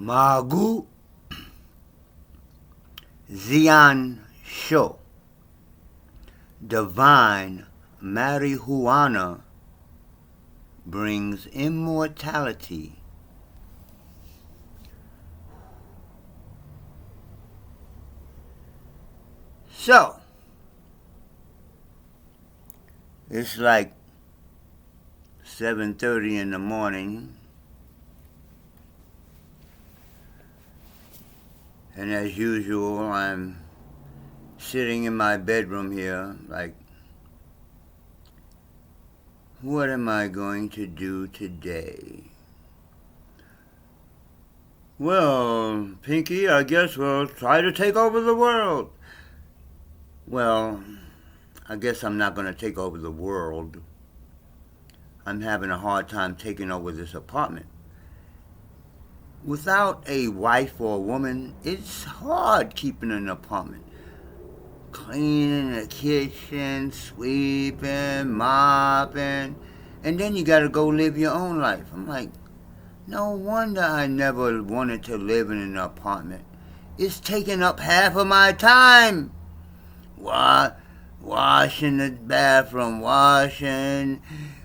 Magu Zian Sho, divine Mari-HuAna brings immortality. So, it's like 7:30 in the morning, and as usual, I'm sitting in my bedroom here, like, what am I going to do today? Well, Pinky, I guess we'll try to take over the world. Well, I guess I'm not going to take over the world. I'm having a hard time taking over this apartment. Without a wife or a woman, it's hard keeping an apartment. Cleaning the kitchen, sweeping, mopping, and then you gotta go live your own life. I'm like, no wonder I never wanted to live in an apartment. It's taking up half of my time. Washing the bathroom, washing,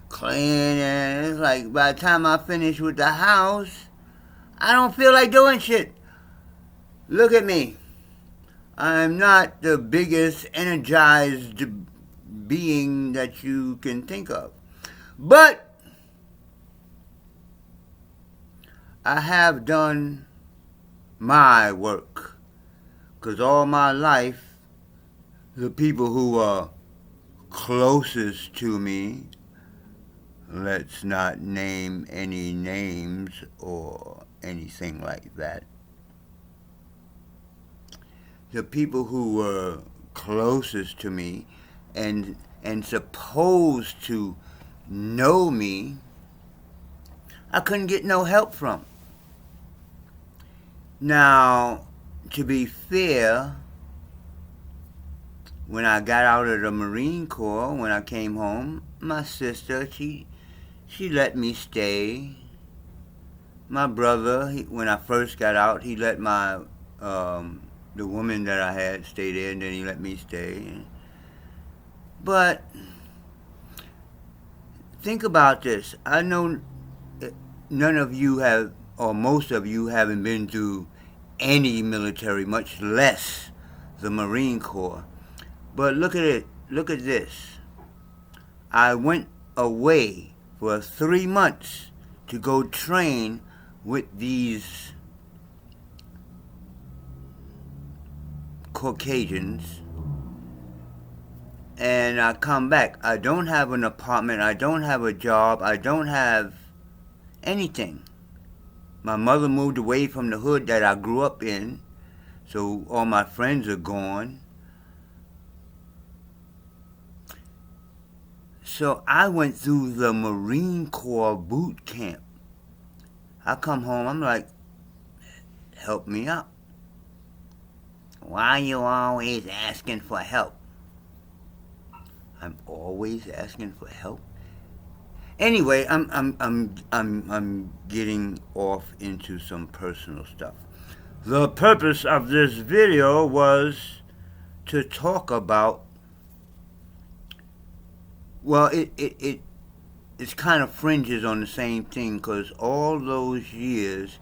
cleaning. It's like by the time I finish with the house, I don't feel like doing shit. Look at me. I'm not the biggest energized being that you can think of. But I have done my work. Because all my life, the people who are closest to me, let's not name any names or anything like that. The people who were closest to me and supposed to know me, I couldn't get no help from. Now, to be fair, when I got out of the Marine Corps, when I came home, my sister, she let me stay. My brother, when I first got out, he let my the woman that I had stay there, and then he let me stay. But think about this. I know none of you have, or most of you haven't been through any military, much less the Marine Corps. But look at it. Look at this. I went away for 3 months to go train with these Caucasians, and I come back. I don't have an apartment. I don't have a job. I don't have anything. My mother moved away from the hood that I grew up in, so all my friends are gone. So I went through the Marine Corps boot camp. I come home, I'm like, help me out. Why are you always asking for help? I'm always asking for help. Anyway, I'm getting off into some personal stuff. The purpose of this video was to talk about, well, it's kind of fringes on the same thing, because all those years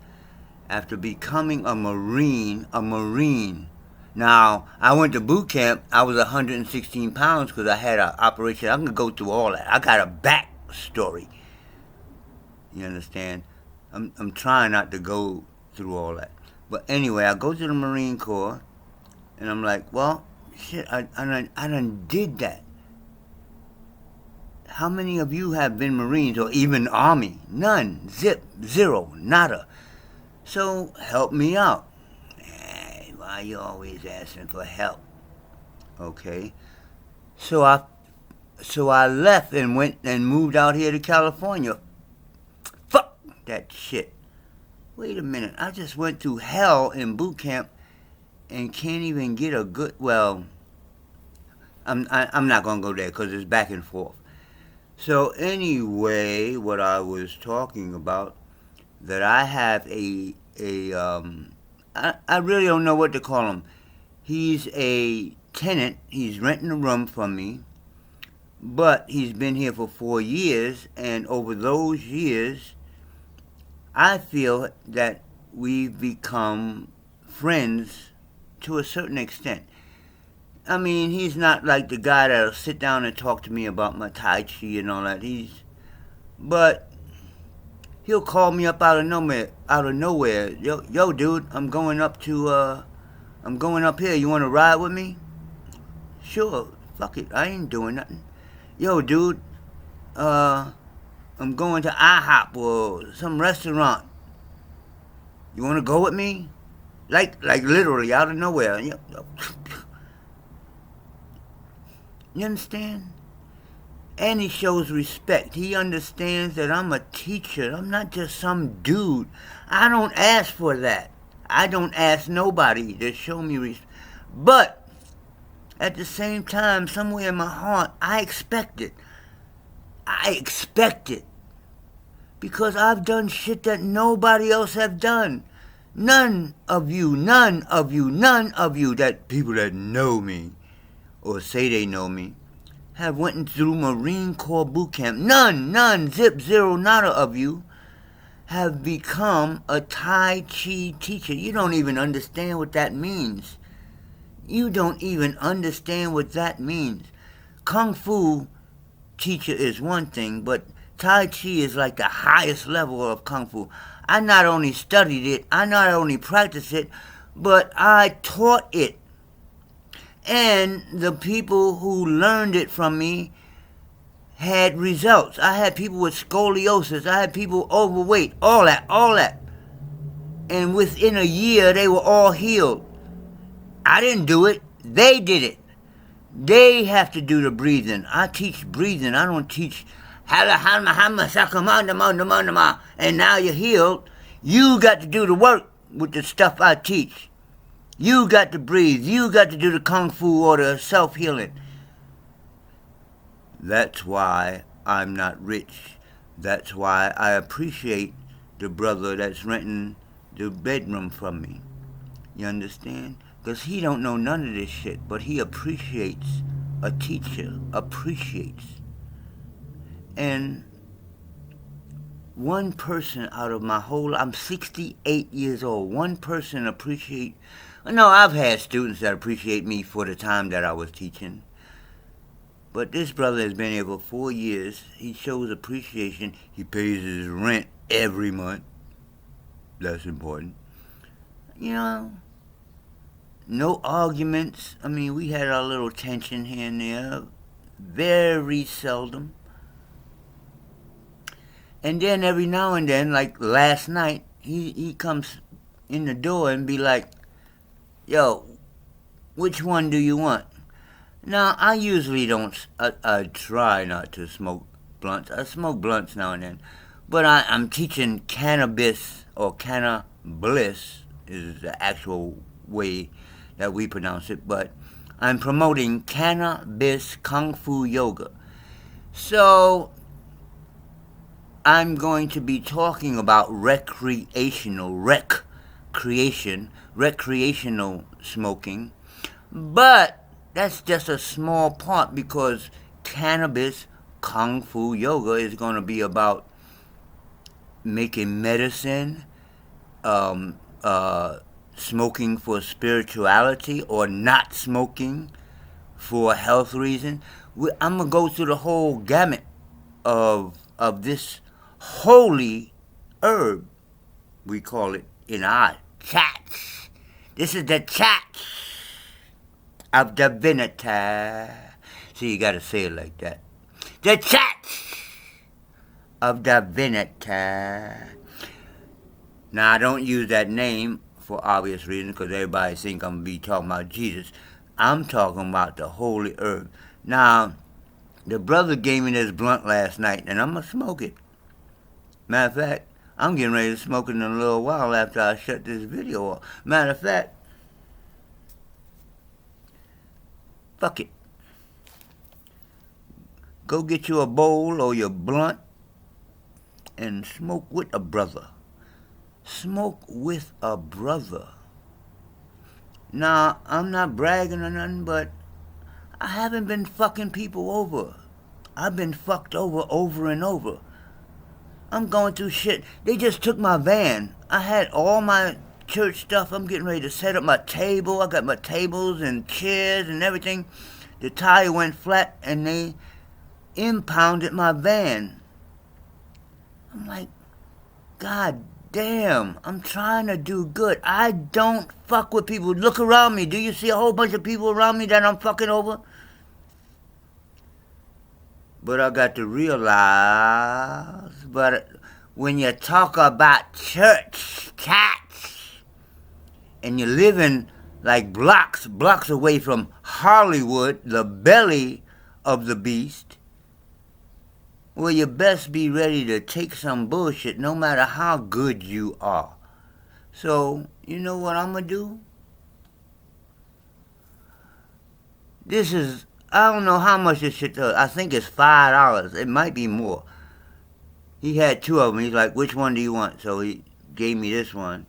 after becoming a Marine. Now, I went to boot camp. I was 116 pounds because I had an operation. I'm going to go through all that. I got a back story. You understand? I'm trying not to go through all that. But anyway, I go to the Marine Corps, and I'm like, well, shit, I done did that. How many of you have been Marines or even Army? None. Zip. Zero. Nada. So, help me out. Why are you always asking for help? Okay. So I left and went and moved out here to California. Fuck that shit. Wait a minute. I just went through hell in boot camp and can't even get a good, well, I'm not going to go there because it's back and forth. So anyway, what I was talking about, that I have a I really don't know what to call him. He's a tenant. He's renting a room from me, but he's been here for 4 years, and over those years, I feel that we've become friends to a certain extent. I mean, he's not like the guy that'll sit down and talk to me about my Tai Chi and all that. But he'll call me up out of nowhere. Yo, dude, I'm going up here. You want to ride with me? Sure. Fuck it. I ain't doing nothing. Yo, dude, uh, I'm going to IHOP or some restaurant. You want to go with me? Like literally out of nowhere. You understand? And he shows respect. He understands that I'm a teacher. I'm not just some dude. I don't ask for that. I don't ask nobody to show me respect. But at the same time, somewhere in my heart, I expect it. I expect it. Because I've done shit that nobody else have done. None of you that people that know me or say they know me have went through Marine Corps boot camp. None, zip, zero, nada of you have become a Tai Chi teacher. You don't even understand what that means. You don't even understand what that means. Kung Fu teacher is one thing, but Tai Chi is like the highest level of Kung Fu. I not only studied it, I not only practiced it, but I taught it. And the people who learned it from me had results. I had people with scoliosis. I had people overweight. All that. And within a year, they were all healed. I didn't do it. They did it. They have to do the breathing. I teach breathing. I don't teach and now you're healed. You got to do the work with the stuff I teach. You got to breathe. You got to do the Kung Fu or the self-healing. That's why I'm not rich. That's why I appreciate the brother that's renting the bedroom from me. You understand? Because he don't know none of this shit, but he appreciates a teacher. Appreciates. And one person out of my whole, I'm 68 years old, one person appreciate, no, I've had students that appreciate me for the time that I was teaching. But this brother has been here for 4 years. He shows appreciation. He pays his rent every month. That's important. You know, no arguments. I mean, we had our little tension here and there. Very seldom. And then every now and then, like last night, he comes in the door and be like, yo, which one do you want? Now, I usually don't, I try not to smoke blunts. I smoke blunts now and then. But I'm teaching cannabis, or cannabliss is the actual way that we pronounce it. But I'm promoting cannabis Kung Fu yoga. So I'm going to be talking about recreational smoking. But that's just a small part, because cannabis Kung Fu yoga is going to be about making medicine, smoking for spirituality, or not smoking for health reasons. I'm going to go through the whole gamut of this holy herb, we call it in our chats. This is the chats of divinity. See, you gotta say it like that. The chats of divinity. Now, I don't use that name for obvious reasons, because everybody think I'm gonna be talking about Jesus. I'm talking about the holy herb. Now, the brother gave me this blunt last night, and I'm gonna smoke it. Matter of fact, I'm getting ready to smoke it in a little while after I shut this video off. Matter of fact, fuck it. Go get you a bowl or your blunt and smoke with a brother. smoke with a brother. Now, I'm not bragging or nothing, but I haven't been fucking people over. I've been fucked over and over. I'm going through shit. They just took my van. I had all my church stuff. I'm getting ready to set up my table. I got my tables and chairs and everything. The tire went flat and they impounded my van. I'm like, God damn, I'm trying to do good. I don't fuck with people. Look around me. Do you see a whole bunch of people around me that I'm fucking over? But I got to realize, but when you talk about church cats, and you're living like blocks away from Hollywood, the belly of the beast, well, you best be ready to take some bullshit no matter how good you are. So, you know what I'm going to do? This is, I don't know how much this shit does. I think it's $5. It might be more. He had two of them. He's like, which one do you want? So he gave me this one.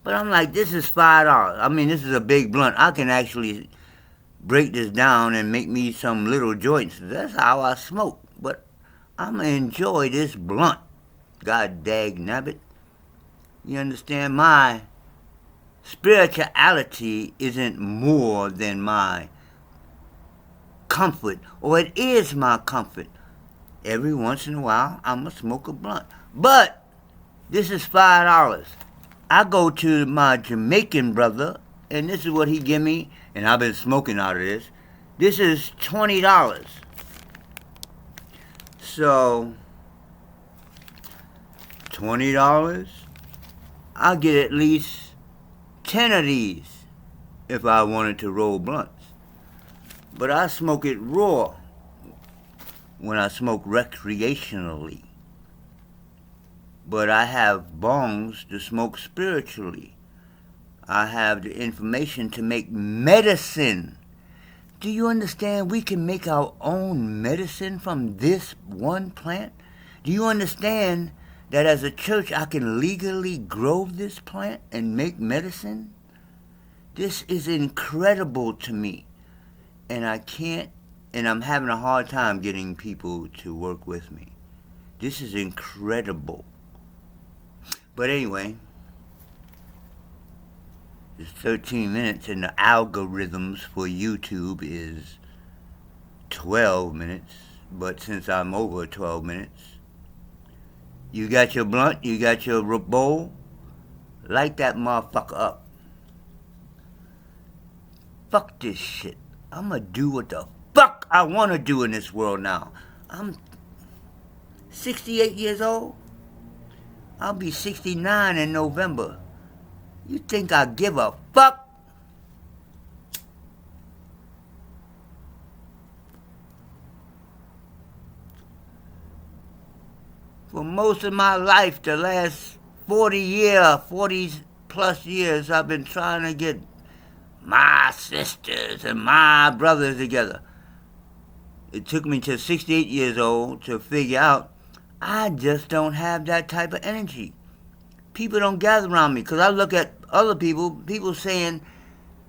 But I'm like, this is $5. I mean, this is a big blunt. I can actually break this down and make me some little joints. That's how I smoke. But I'm going to enjoy this blunt. God dag nabbit. You understand? My spirituality isn't more than my comfort. Or it is my comfort. Every once in a while, I'm going to smoke a blunt. But this is $5. I go to my Jamaican brother, and this is what he give me, and I've been smoking out of this. This is $20. So, $20, I'll get at least 10 of these if I wanted to roll blunts. But I smoke it raw when I smoke recreationally. But I have bongs to smoke spiritually. I have the information to make medicine. Do you understand? We can make our own medicine from this one plant. Do you understand that as a church I can legally grow this plant and make medicine? This is incredible to me. And I'm having a hard time getting people to work with me. This is incredible. But anyway, it's 13 minutes and the algorithms for YouTube is 12 minutes. But since I'm over 12 minutes, you got your blunt, you got your bowl, light that motherfucker up. Fuck this shit. I'm gonna do what the fuck I want to do in this world now. I'm 68 years old. I'll be 69 in November. You think I give a fuck? For most of my life, the last 40 plus years, I've been trying to get my sisters and my brothers together. It took me to 68 years old to figure out I just don't have that type of energy. People don't gather around me because I look at other people saying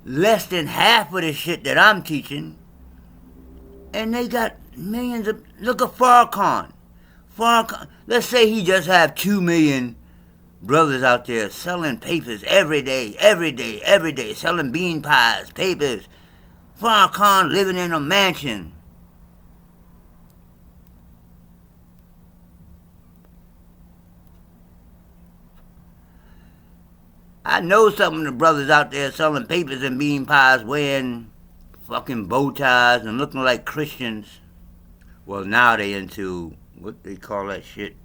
less than half of the shit that I'm teaching, and they got millions of. Look at Farrakhan. Let's say he just have 2 million brothers out there selling papers every day, selling bean pies, papers. Farrakhan living in a mansion. I know some of the brothers out there selling papers and bean pies wearing fucking bow ties and looking like Christians. Well, now they into, what they call that shit?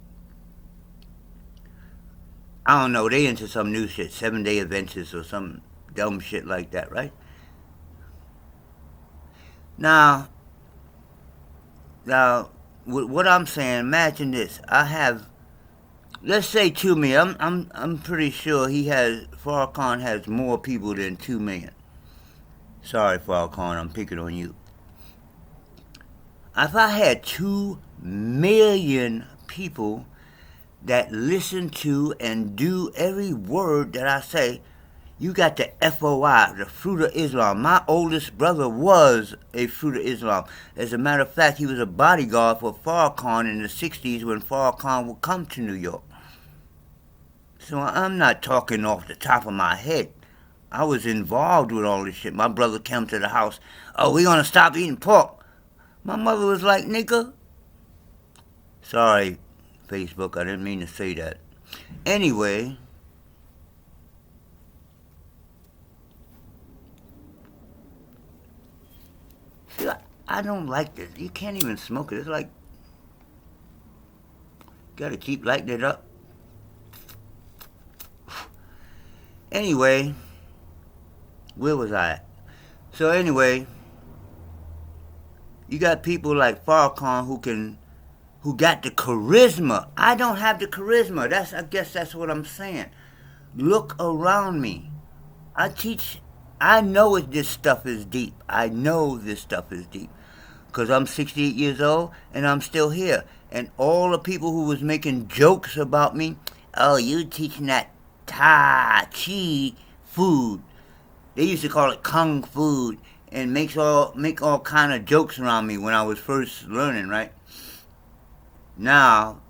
I don't know, they into some new shit, 7-day Adventures or some dumb shit like that, right? Now, what I'm saying, imagine this. I have, let's say 2 million. I'm pretty sure Farrakhan has more people than 2 million. Sorry, Farrakhan, I'm picking on you. If I had 2 million people, that listen to and do every word that I say. You got the FOI, the Fruit of Islam. My oldest brother was a Fruit of Islam. As a matter of fact, he was a bodyguard for Farrakhan in the 60s when Farrakhan would come to New York. So I'm not talking off the top of my head. I was involved with all this shit. My brother came to the house. Oh, we gonna stop eating pork. My mother was like, nigga. Sorry, Facebook, I didn't mean to say that. Anyway, see, I don't like this. You can't even smoke it. It's like, gotta keep lighting it up. Anyway, where was I at? So anyway, you got people like Farrakhan who got the charisma. I don't have the charisma. I guess that's what I'm saying. Look around me. I know this stuff is deep. I know this stuff is deep. Because I'm 68 years old and I'm still here. And all the people who was making jokes about me, oh, you teaching that Tai Chi food. They used to call it Kung food and make all kind of jokes around me when I was first learning, right? Now,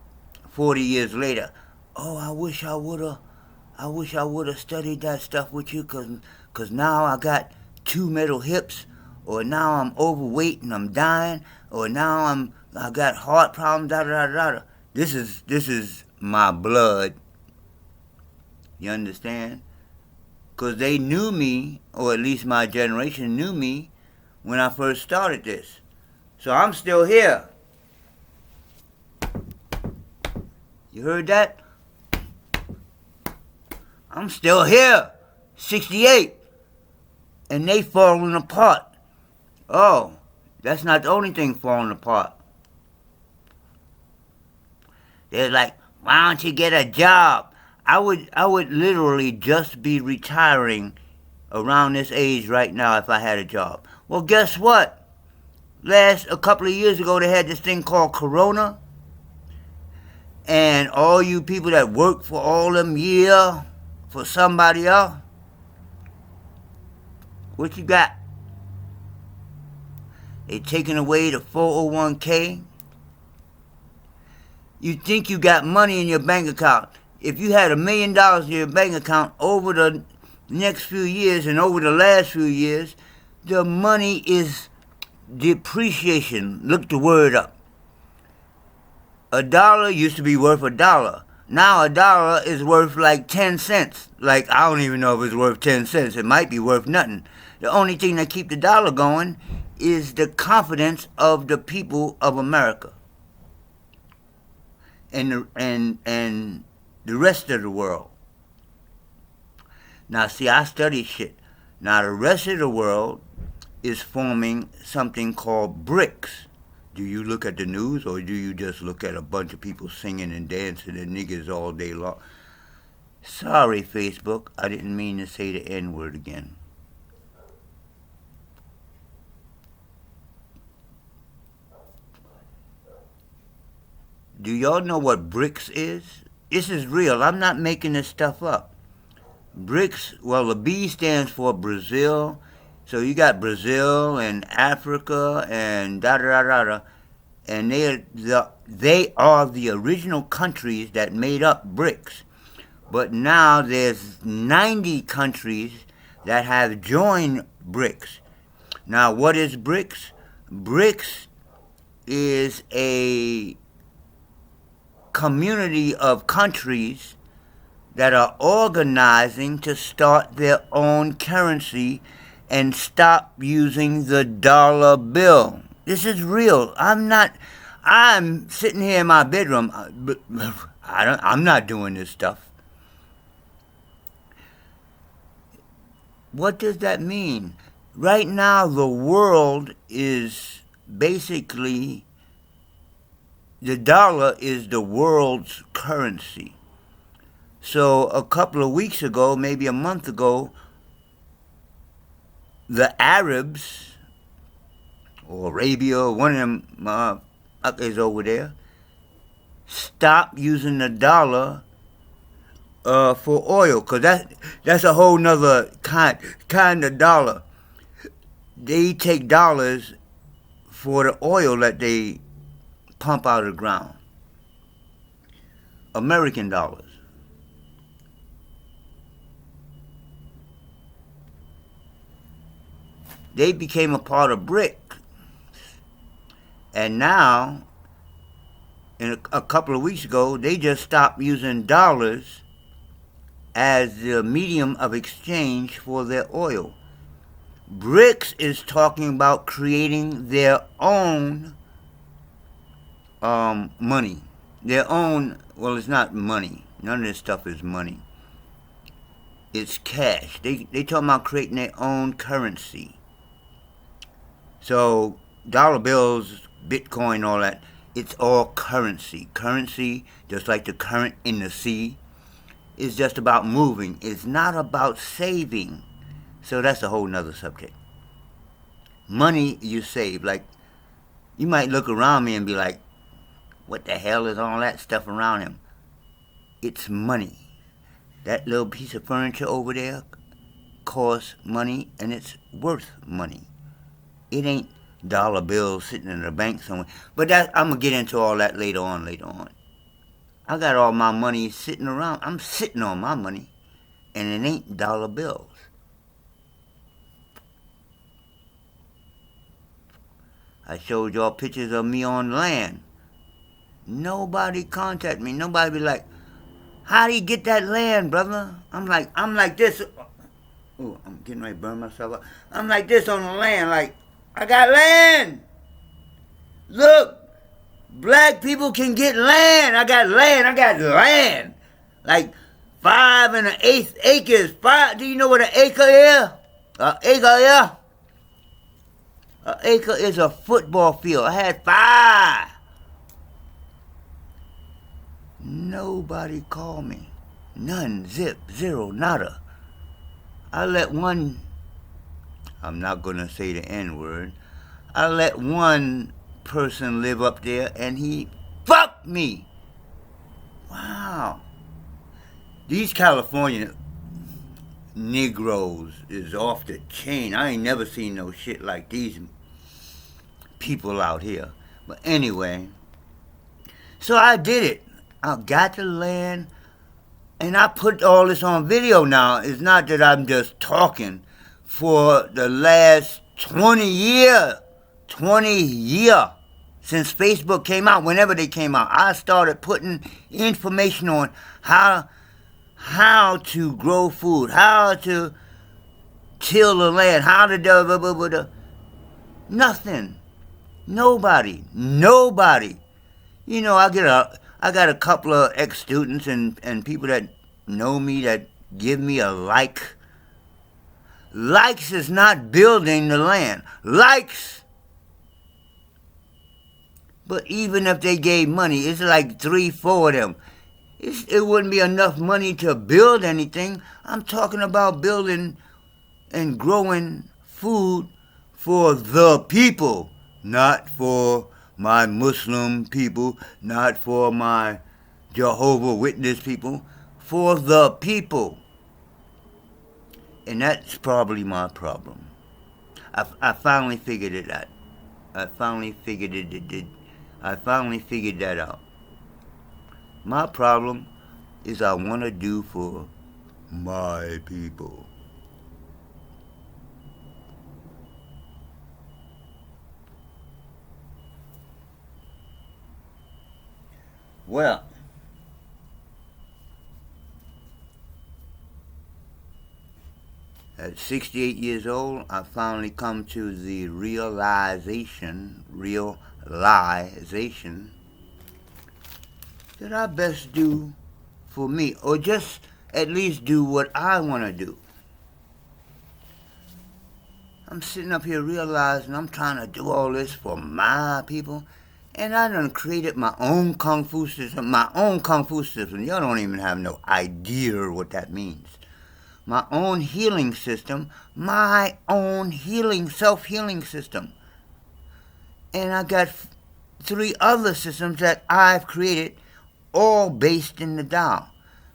40 years later, oh, I wish I would have studied that stuff with you, cause now I got 2 metal hips, or now I'm overweight and I'm dying, or now I got heart problems, da da da da. This is my blood. You understand? Cause they knew me, or at least my generation knew me when I first started this. So I'm still here. You heard that? I'm still here. 68. And they falling apart. Oh, that's not the only thing falling apart. They're like, why don't you get a job? I would literally just be retiring around this age right now if I had a job. Well, guess what? A couple of years ago, they had this thing called Corona. And all you people that worked for all them years for somebody else, what you got? They taking away the 401k. You think you got money in your bank account. If you had $1 million in your bank account over the next few years and over the last few years, the money is depreciation. Look the word up. $1 used to be worth $1. Now $1 is worth like 10 cents. Like, I don't even know if it's worth 10 cents. It might be worth nothing. The only thing that keep the dollar going is the confidence of the people of America and the rest of the world. Now, see, I study shit. Now, the rest of the world is forming something called BRICS. Do you look at the news, or do you just look at a bunch of people singing and dancing and niggas all day long? Sorry, Facebook. I didn't mean to say the N-word again. Do y'all know what BRICS is? This is real. I'm not making this stuff up. BRICS, well, the B stands for Brazil. So you got Brazil and Africa and da-da-da-da-da. And they are the original countries that made up BRICS. But now there's 90 countries that have joined BRICS. Now, what is BRICS? BRICS is a community of countries that are organizing to start their own currency and stop using the dollar bill. This is real. I'm sitting here in my bedroom, but I'm not doing this stuff. What does that mean? Right now, the world is basically, the dollar is the world's currency. So a couple of weeks ago, maybe a month ago, the Arabs, or Arabia, one of them is over there, stop using the dollar for oil, because that's a whole nother kind of dollar. They take dollars for the oil that they pump out of the ground. American dollars. They became a part of BRIC. And now, a couple of weeks ago, they just stopped using dollars as the medium of exchange for their oil. BRICS is talking about creating their own money. Their own, well, it's not money. None of this stuff is money. It's cash. They talking about creating their own currency. So dollar bills, Bitcoin, all that, it's all currency. Currency, just like the current in the sea, is just about moving. It's not about saving. So that's a whole nother subject. Money you save. Like, you might look around me and be like, what the hell is all that stuff around him? It's money. That little piece of furniture over there costs money, and it's worth money. It ain't dollar bills sitting in the bank somewhere. But I'm going to get into all that later on. I got all my money sitting around. I'm sitting on my money, and it ain't dollar bills. I showed y'all pictures of me on land. Nobody contact me. Nobody be like, how do you get that land, brother? I'm like this. Oh, I'm getting ready to burn myself up. I'm like this on the land, like, I got land. Look, black people can get land. I got land. Like 5 1/8 acres. Do you know what an acre is? An acre is a football field. I had 5. Nobody called me. None, zip, zero, nada. I let one, I'm not going to say the N-word, I let one person live up there and he fucked me. Wow. These California Negroes is off the chain. I ain't never seen no shit like these people out here. But anyway, so I did it. I got the land, and I put all this on video now. It's not that I'm just talking. For the last 20 years, since Facebook came out, whenever they came out, I started putting information on how to grow food, how to till the land, how to nothing. Nobody. You know, I got a couple of ex-students and people that know me that give me a like. Likes is not building the land. Likes. But even if they gave money, it's like 3, 4 of them. It wouldn't be enough money to build anything. I'm talking about building and growing food for the people, not for my Muslim people, not for my Jehovah's Witness people, for the people. And that's probably my problem. I finally figured it out. I finally figured that out. My problem is I want to do for my people. Well, at 68 years old, I finally come to the realization that I best do for me, or just at least do what I want to do. I'm sitting up here realizing I'm trying to do all this for my people, and I done created my own Kung Fu system. Y'all don't even have no idea what that means. My own healing system, my own self-healing system. And I got 3 other systems that I've created all based in the Tao.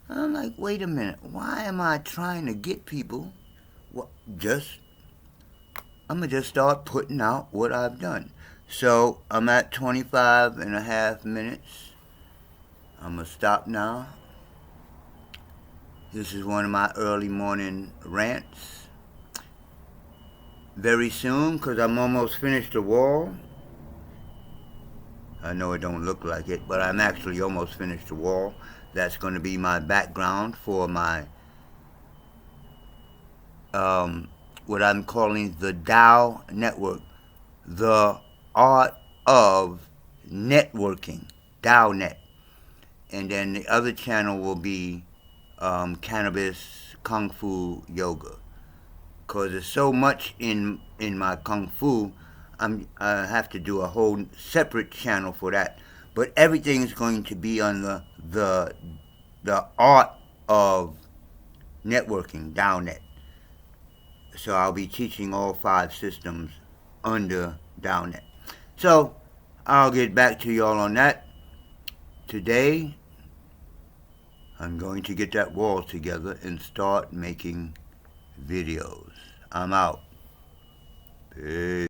I'm like, wait a minute, why am I trying to get people? Well, I'm going to just start putting out what I've done. So I'm at 25 and a half minutes. I'm going to stop now. This is one of my early morning rants. Very soon, because I'm almost finished the wall. I know it don't look like it, but I'm actually almost finished the wall. That's going to be my background for my what I'm calling the Tao Network, the art of networking, TaoNet. And then the other channel will be Cannabis, Kung Fu, Yoga. Because there's so much in my Kung Fu, I have to do a whole separate channel for that. But everything's going to be on the art of networking, TaoNet. So I'll be teaching all 5 systems under TaoNet. So I'll get back to y'all on that. Today, I'm going to get that wall together and start making videos. I'm out. Peace.